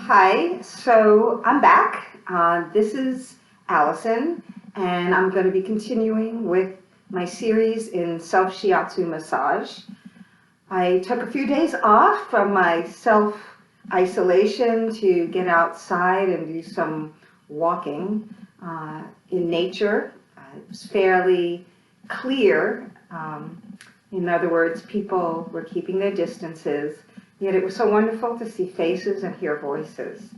Hi, so I'm back. This is Alison, and I'm going to be continuing with my series in self-shiatsu massage. I took a few days off from my self-isolation to get outside and do some walking in nature. It was fairly clear. In other words, people were keeping their distances. Yet it was so wonderful to see faces and hear voices.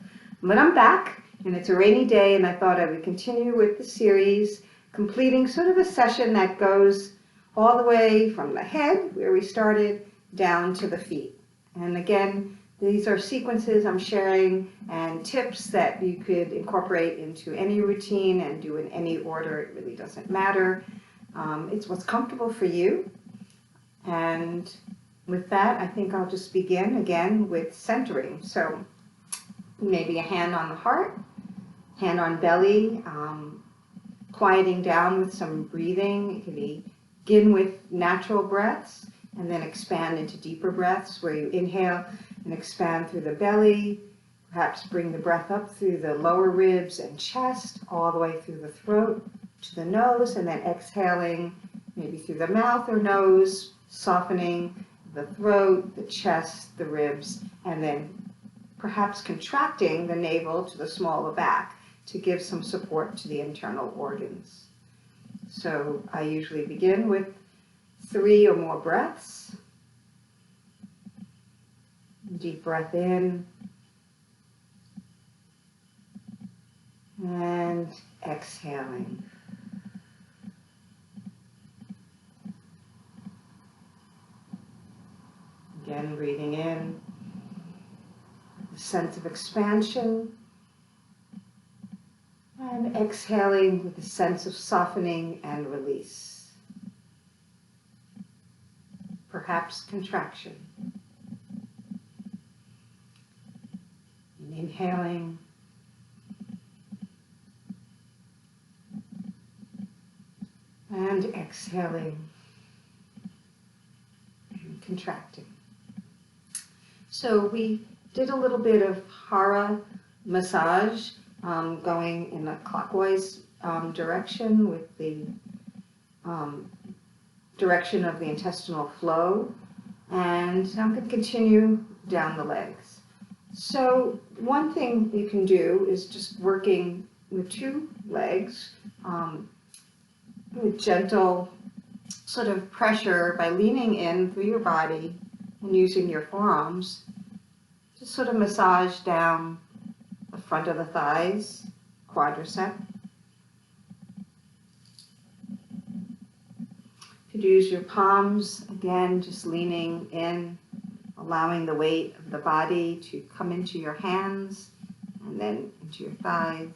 But I'm back, and it's a rainy day, and I thought I would continue with the series, completing sort of a session that goes all the way from the head, where we started, down to the feet. And again, these are sequences I'm sharing and tips that you could incorporate into any routine and do in any order. It really doesn't matter. It's what's comfortable for you. And with that, I think I'll just begin again with centering. So maybe a hand on the heart, hand on belly, quieting down with some breathing. It can begin with natural breaths and then expand into deeper breaths where you inhale and expand through the belly, perhaps bring the breath up through the lower ribs and chest, all the way through the throat to the nose, and then exhaling maybe through the mouth or nose, softening the throat, the chest, the ribs, and then perhaps contracting the navel to the small of the back to give some support to the internal organs. So I usually begin with 3 or more breaths. Deep breath in and exhaling. Again, breathing in, a sense of expansion, and exhaling with a sense of softening and release. Perhaps contraction. And inhaling, and exhaling, and contracting. So we did a little bit of hara massage, going in a clockwise direction with the direction of the intestinal flow, and I'm going to continue down the legs. So one thing you can do is just working with 2 legs with gentle sort of pressure by leaning in through your body and using your forearms to sort of massage down the front of the thighs, quadricep. You could use your palms, again, just leaning in, allowing the weight of the body to come into your hands and then into your thighs.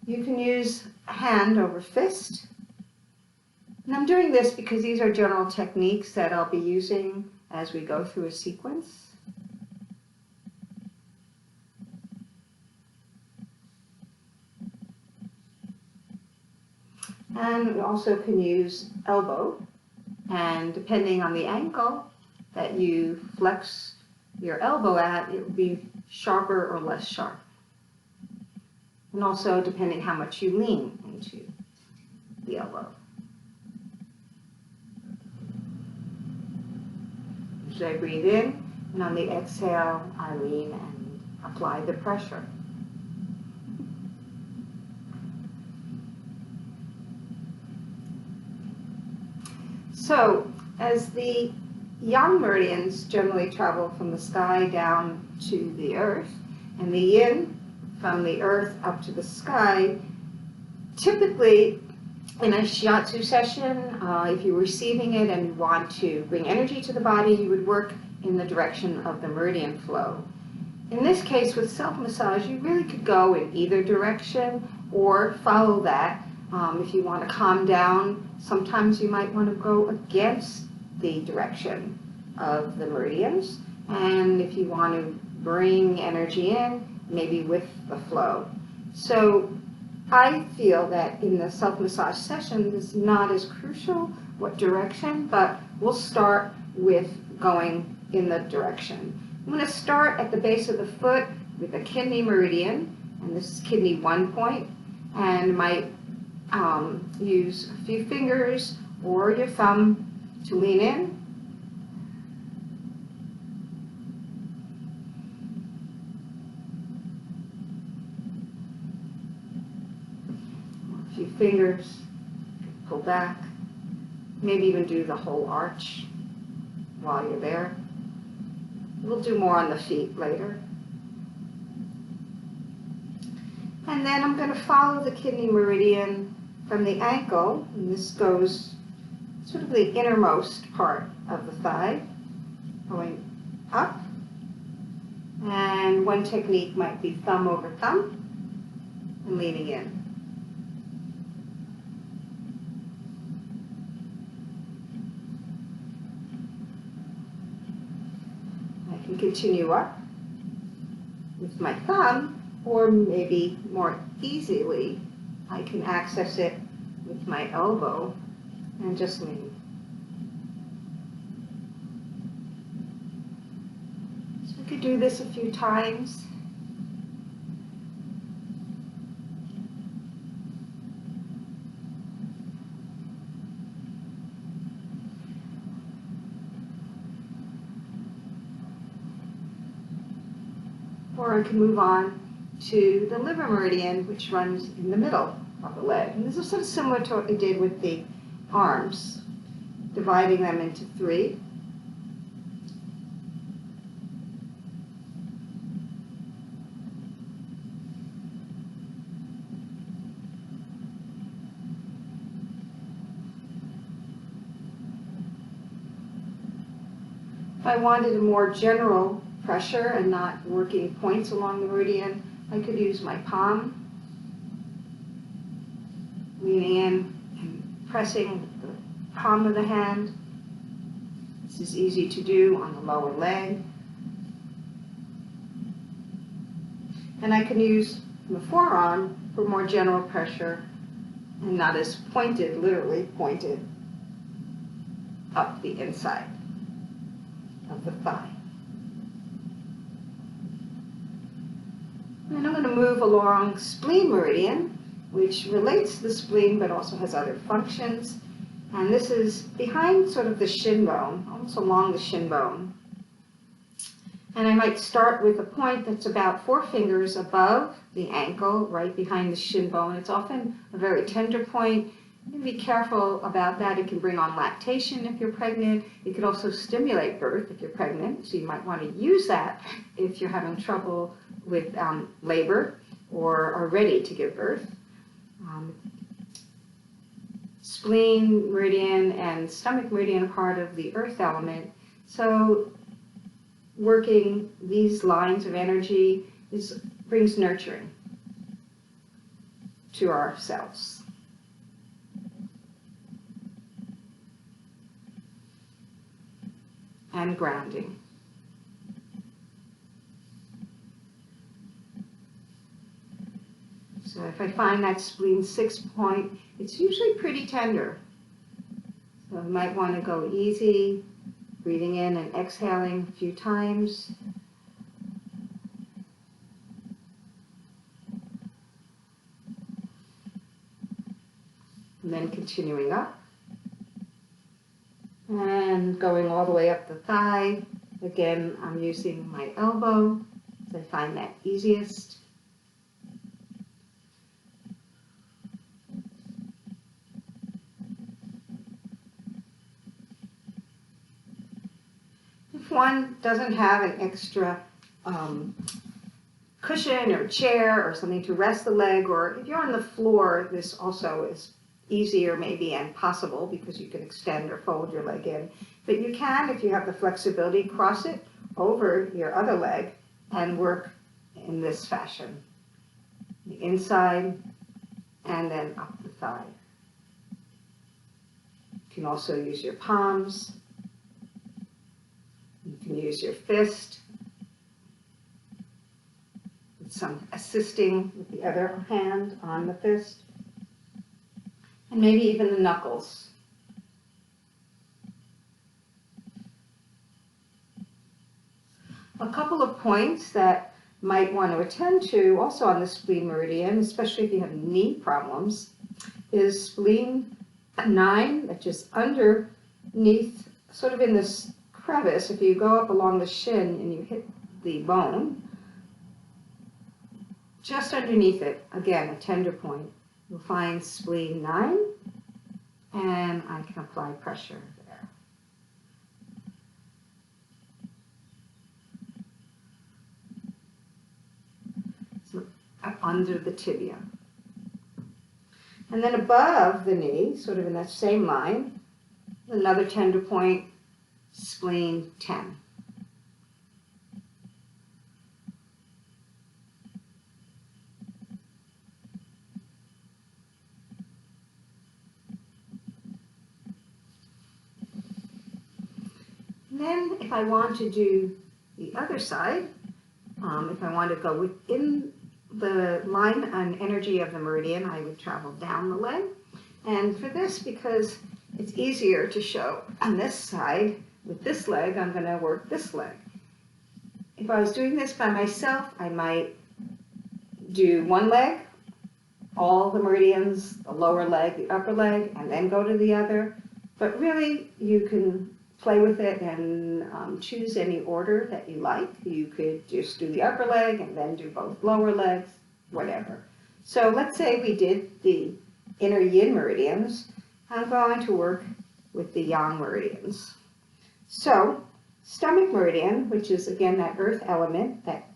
You can use hand over fist. And I'm doing this because these are general techniques that I'll be using as we go through a sequence. And we also can use elbow, and depending on the angle that you flex your elbow at, it will be sharper or less sharp. And also depending how much you lean into the elbow. So I breathe in, and on the exhale, I lean and apply the pressure. So, as the yang meridians generally travel from the sky down to the earth, and the yin from the earth up to the sky, typically in a shiatsu session, if you're receiving it and you want to bring energy to the body, you would work in the direction of the meridian flow. In this case, with self-massage, you really could go in either direction or follow that. If you want to calm down, sometimes you might want to go against the direction of the meridians. And if you want to bring energy in, maybe with the flow. So I feel that in the self-massage session, it's not as crucial what direction, but we'll start with going in the direction. I'm going to start at the base of the foot with a kidney meridian, and this is kidney 1 point, and might use a few fingers or your thumb to lean in. A few fingers, pull back, maybe even do the whole arch while you're there. We'll do more on the feet later. And then I'm going to follow the kidney meridian from the ankle, and this goes sort of the innermost part of the thigh, going up. And one technique might be thumb over thumb and leaning in. I can continue up with my thumb, or maybe more easily, I can access it with my elbow and just lean. So I could do this a few times. Or I can move on to the liver meridian, which runs in the middle of the leg. And this is sort of similar to what we did with the arms, dividing them into 3. If I wanted a more general pressure and not working points along the meridian, I could use my palm, leaning in and pressing the palm of the hand. This is easy to do on the lower leg. And I can use the forearm for more general pressure and not as pointed, literally pointed, up the inside of the thigh. And I'm going to move along spleen meridian, which relates to the spleen but also has other functions. And this is behind sort of the shin bone, almost along the shin bone. And I might start with a point that's about 4 fingers above the ankle, right behind the shin bone. It's often a very tender point. You can be careful about that. It can bring on lactation if you're pregnant. It could also stimulate birth if you're pregnant. So you might want to use that if you're having trouble with labor or are ready to give birth. Spleen meridian and stomach meridian are part of the earth element. So working these lines of energy brings nurturing to ourselves. And grounding. So if I find that spleen 6 point, it's usually pretty tender. So I might want to go easy, breathing in and exhaling a few times. And then continuing up. And going all the way up the thigh. Again, I'm using my elbow, so I find that easiest. If one doesn't have an extra cushion or chair or something to rest the leg, or if you're on the floor, this also is easier maybe and possible because you can extend or fold your leg in. But you can, if you have the flexibility, cross it over your other leg and work in this fashion. The inside and then up the thigh. You can also use your palms. You can use your fist. With some assisting with the other hand on the fist. And maybe even the knuckles. A couple of points that might want to attend to also on the spleen meridian, especially if you have knee problems, is spleen 9, which is underneath, sort of in this crevice. If you go up along the shin and you hit the bone, just underneath it, again, a tender point, you'll find spleen 9, and I can apply pressure there. So under the tibia. And then above the knee, sort of in that same line, another tender point, spleen 10. And then if I want to do the other side, if I want to go within the line and energy of the meridian, I would travel down the leg. And for this, because it's easier to show on this side, with this leg, I'm going to work this leg. If I was doing this by myself, I might do one leg, all the meridians, the lower leg, the upper leg, and then go to the other. But really, you can play with it and choose any order that you like. You could just do the upper leg and then do both lower legs, whatever. So let's say we did the inner yin meridians. I'm going to work with the yang meridians. So stomach meridian, which is again that earth element that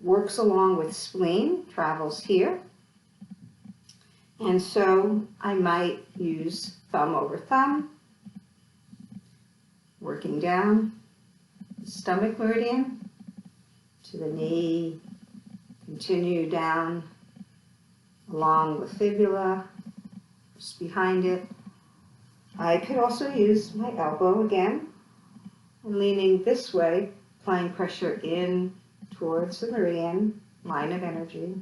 works along with spleen, travels here. And so I might use thumb over thumb, working down the stomach meridian to the knee, continue down along the fibula, just behind it. I could also use my elbow again, and leaning this way, applying pressure in towards the meridian, line of energy.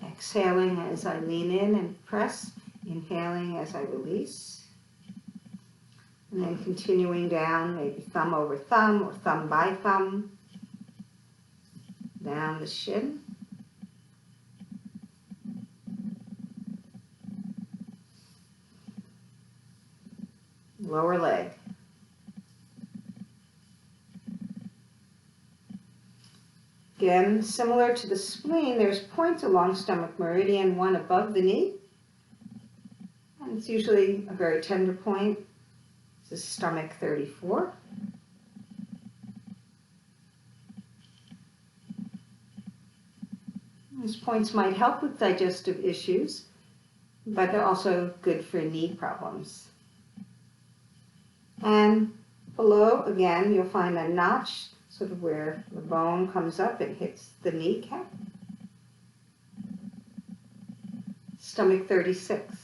Exhaling as I lean in and press, inhaling as I release. And then continuing down, maybe thumb over thumb or thumb by thumb, down the shin. Lower leg. Again, similar to the spleen, there's points along stomach meridian, one above the knee. And it's usually a very tender point. This is stomach 34. These points might help with digestive issues, but they're also good for knee problems. And below, again, you'll find a notch, sort of where the bone comes up and hits the kneecap. Stomach 36.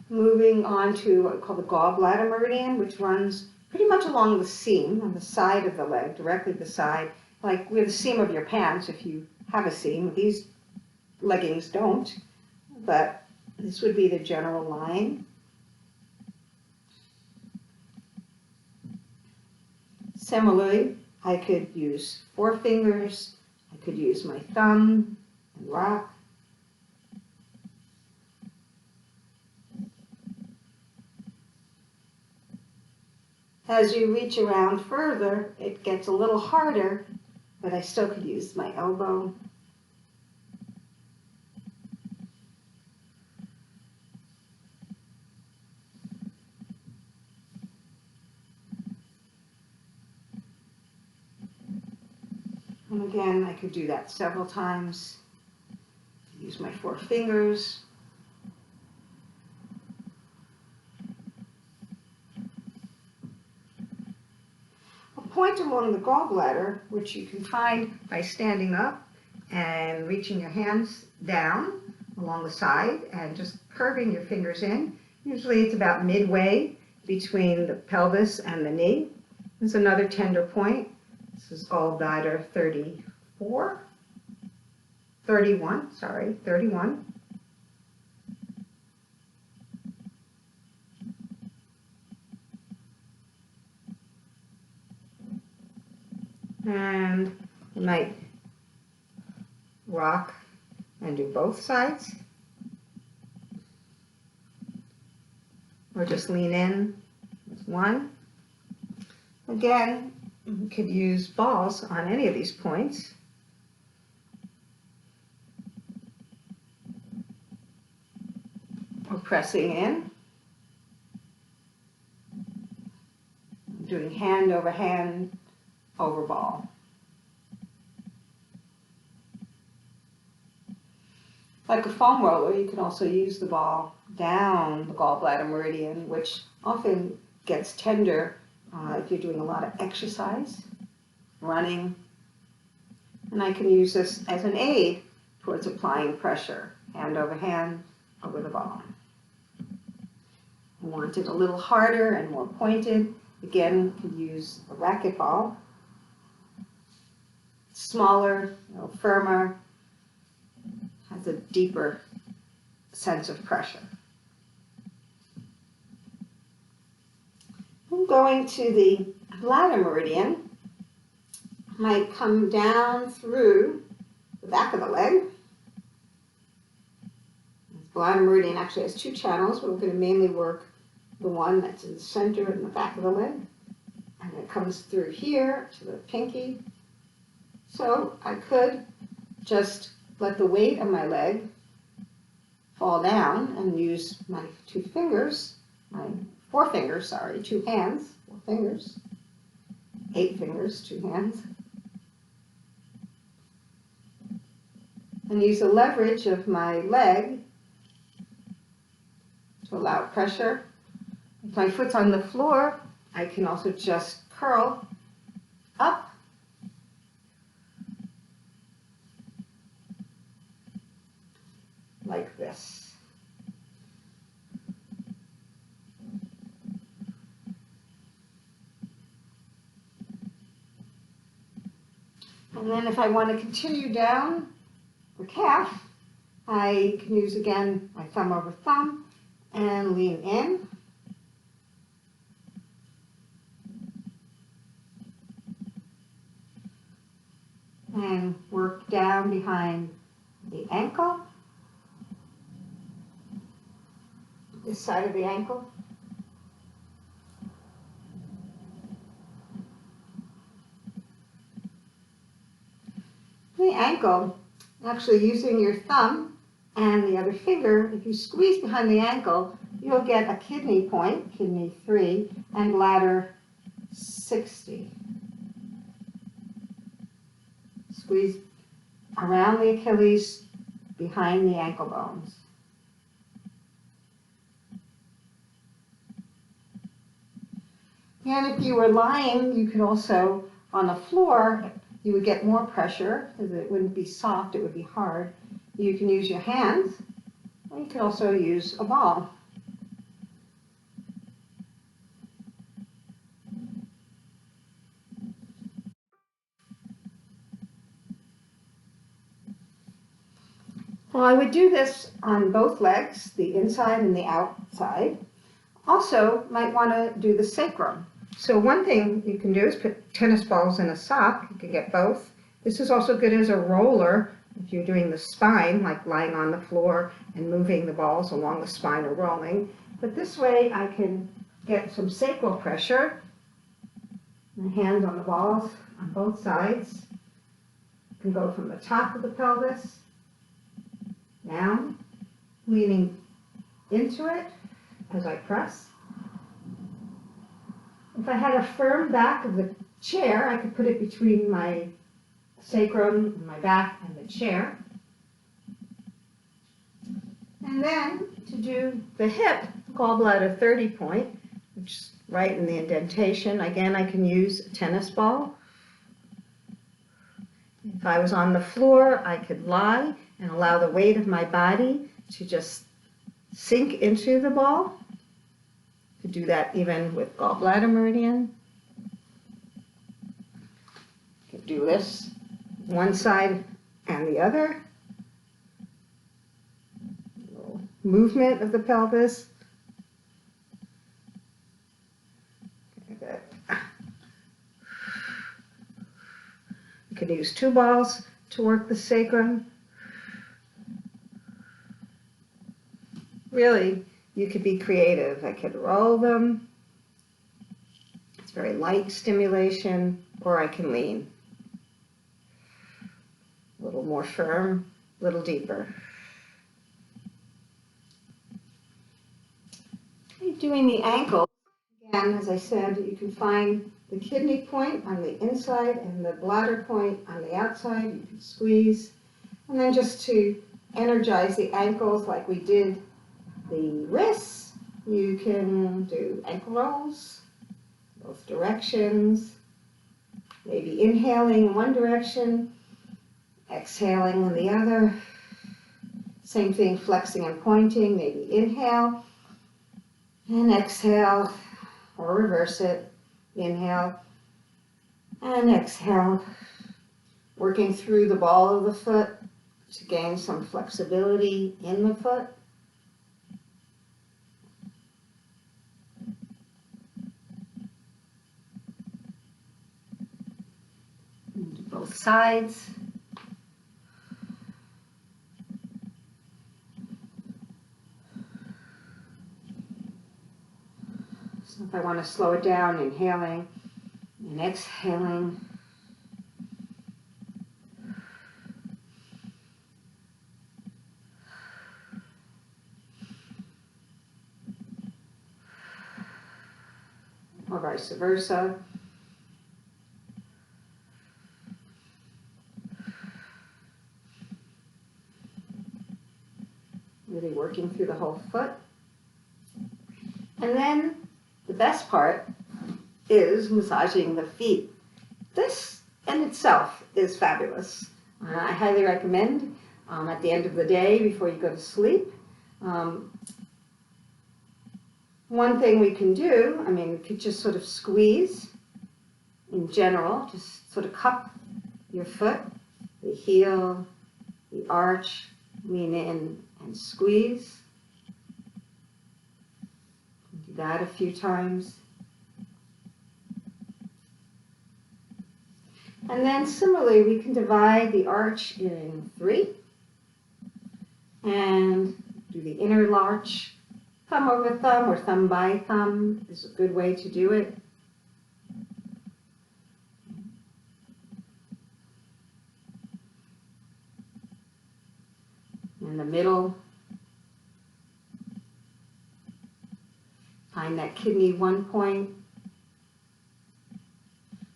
Moving on to what we call the gallbladder meridian, which runs pretty much along the seam on the side of the leg, directly beside, like where the seam of your pants, if you have a seam. These leggings don't, but this would be the general line. Similarly, I could use 4 fingers, I could use my thumb and rock. As you reach around further, it gets a little harder, but I still could use my elbow. And again, I could do that several times. Use my 4 fingers. A point along the gallbladder, which you can find by standing up and reaching your hands down along the side and just curving your fingers in. Usually it's about midway between the pelvis and the knee. There's another tender point. This is gallbladder 31. And you might rock and do both sides, or just lean in with one. Again, you could use balls on any of these points. Or pressing in, doing hand over ball. Like a foam roller, you can also use the ball down the gallbladder meridian, which often gets tender if you're doing a lot of exercise, running. And I can use this as an aid towards applying pressure, hand over the ball. I want it a little harder and more pointed. Again, you can use a racquetball. Smaller, firmer, has a deeper sense of pressure. I'm going to the bladder meridian. Might come down through the back of the leg. The bladder meridian actually has two channels, but we're going to mainly work the one that's in the center and the back of the leg. And it comes through here to the pinky. So I could just let the weight of my leg fall down and use my two fingers, my four fingers, sorry, two hands, 4 fingers, 8 fingers, 2 hands. And use the leverage of my leg to allow pressure. If my foot's on the floor, I can also just curl up like this. And then if I want to continue down the calf, I can use again my thumb over thumb and lean in. And work down behind the ankle, this side of the ankle. The ankle, actually using your thumb and the other finger, if you squeeze behind the ankle, you'll get a kidney point, kidney 3, and bladder 60. Squeeze around the Achilles, behind the ankle bones. And if you were lying, you could also, on the floor, you would get more pressure, because it wouldn't be soft, it would be hard. You can use your hands, or you can also use a ball. Well, I would do this on both legs, the inside and the outside. Also, might want to do the sacrum. So one thing you can do is put tennis balls in a sock. You can get both. This is also good as a roller if you're doing the spine, like lying on the floor and moving the balls along the spine or rolling. But this way I can get some sacral pressure. My hands on the balls on both sides. You can go from the top of the pelvis down, leaning into it as I press. If I had a firm back of the chair, I could put it between my sacrum and my back and the chair. And then to do the hip, gallbladder 30 point, which is right in the indentation, again I can use a tennis ball. If I was on the floor, I could lie and allow the weight of my body to just sink into the ball Could do that even with gallbladder meridian. Could do this one side and the other. Little movement of the pelvis. You could use 2 balls to work the sacrum. Really, you could be creative. I could roll them. It's very light stimulation, or I can lean. A little more firm, a little deeper. Okay, doing the ankle, again, as I said, you can find the kidney point on the inside and the bladder point on the outside. You can squeeze. And then just to energize the ankles like we did the wrists, you can do ankle rolls, both directions, maybe inhaling in one direction, exhaling in the other. Same thing, flexing and pointing, maybe inhale and exhale, or reverse it, inhale and exhale, working through the ball of the foot to gain some flexibility in the foot. Both sides. So if I want to slow it down, inhaling and exhaling. Or vice versa. Really working through the whole foot. And then the best part is massaging the feet. This in itself is fabulous. I highly recommend at the end of the day before you go to sleep. One thing we can do, I mean, we could just sort of squeeze in general, just sort of cup your foot, the heel, the arch, lean in and squeeze. Do that a few times. And then similarly, we can divide the arch in 3 and do the inner arch. Thumb over thumb or thumb by thumb is a good way to do it. In the middle, find that kidney 1 point.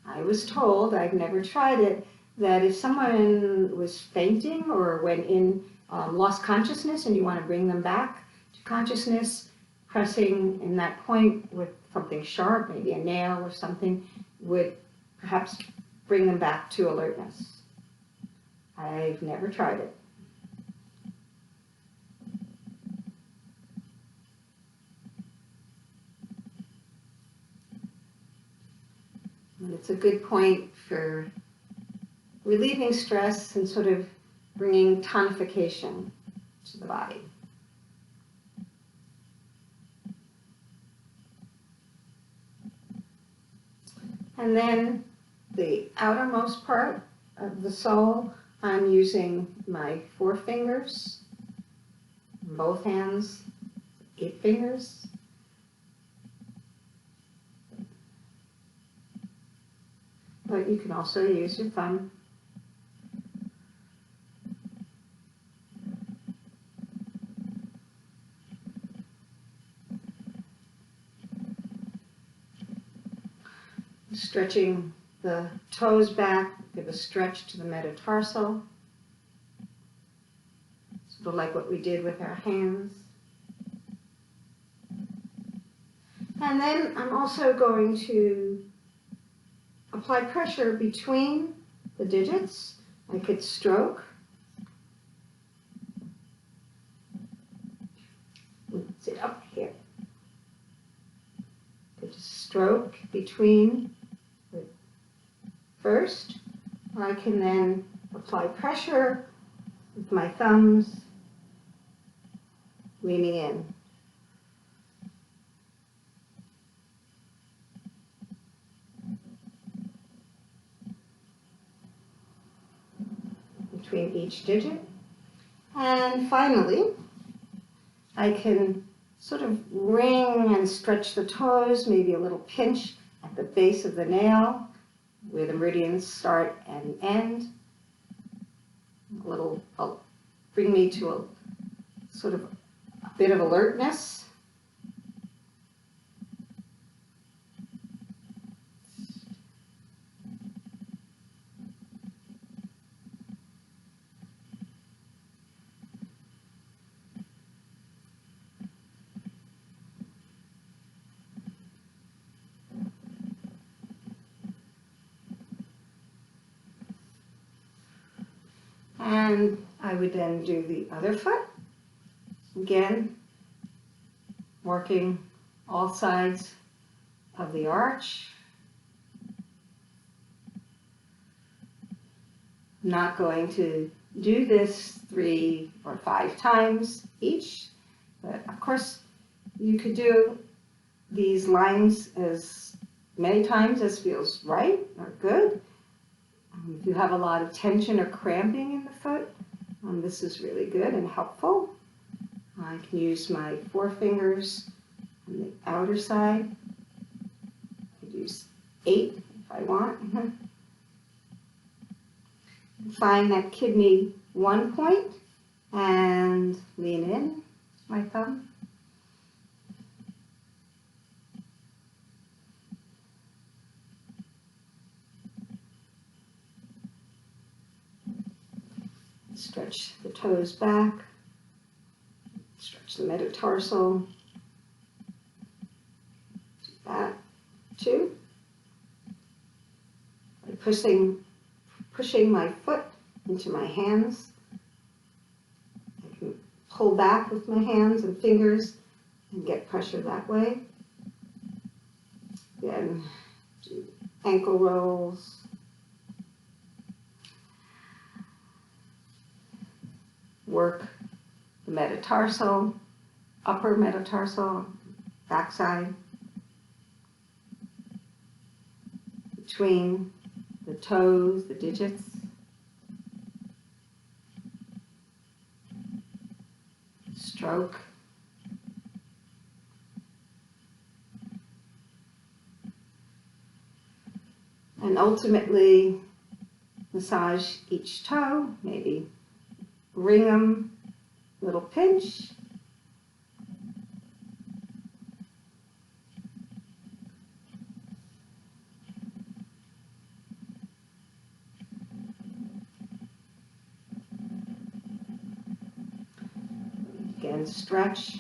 I was told, I've never tried it, that if someone was fainting or went in, lost consciousness and you want to bring them back to consciousness, pressing in that point with something sharp, maybe a nail or something, would perhaps bring them back to alertness. I've never tried it. And it's a good point for relieving stress and sort of bringing tonification to the body. And then the outermost part of the sole, I'm using my 4 fingers, both hands, 8 fingers. But you can also use your thumb. Stretching the toes back, give a stretch to the metatarsal, sort of like what we did with our hands. And then I'm also going to apply pressure between the digits. I could stroke. Sit up here. stroke between first, or I can then apply pressure with my thumbs, leaning in. Between each digit. And finally, I can sort of wring and stretch the toes, maybe a little pinch at the base of the nail where the meridians start and end. Bring me to a sort of a bit of alertness. And I would then do the other foot. Again, working all sides of the arch. I'm not going to do this 3 or 5 times each, but of course you could do these lines as many times as feels right or good. If you have a lot of tension or cramping in the foot, this is really good and helpful. I can use my forefingers on the outer side. I could use 8 if I want. Find that kidney 1 point and lean in my thumb. Stretch the toes back, stretch the metatarsal, that too. By pushing my foot into my hands, I can pull back with my hands and fingers and get pressure that way. Then do ankle rolls. Work the metatarsal, upper metatarsal, backside, between the toes, the digits. Stroke. And ultimately massage each toe, maybe wring them, little pinch. Again, stretch.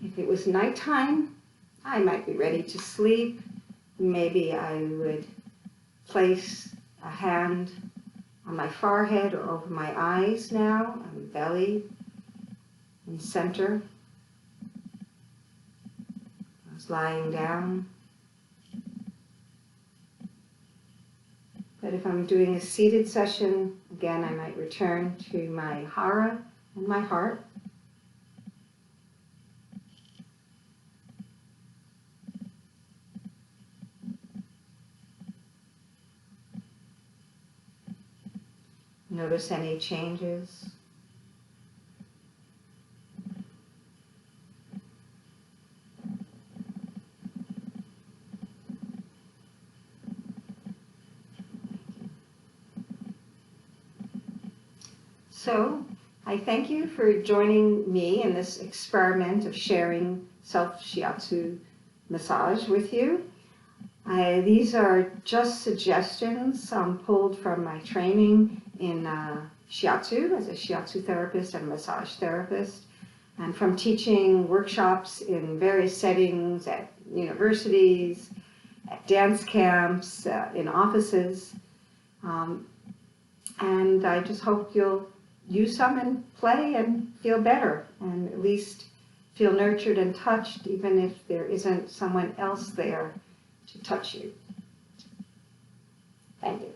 If it was nighttime, I might be ready to sleep. Maybe I would place a hand on my forehead or over my eyes now, on belly, in center. I was lying down. But if I'm doing a seated session, again, I might return to my hara and my heart. Notice any changes. So, I thank you for joining me in this experiment of sharing self-shiatsu massage with you. These are just suggestions pulled from my training in Shiatsu as a Shiatsu therapist and massage therapist, and from teaching workshops in various settings at universities, at dance camps, in offices. And I just hope you'll use some and play and feel better, and at least feel nurtured and touched, even if there isn't someone else there to touch you. Thank you.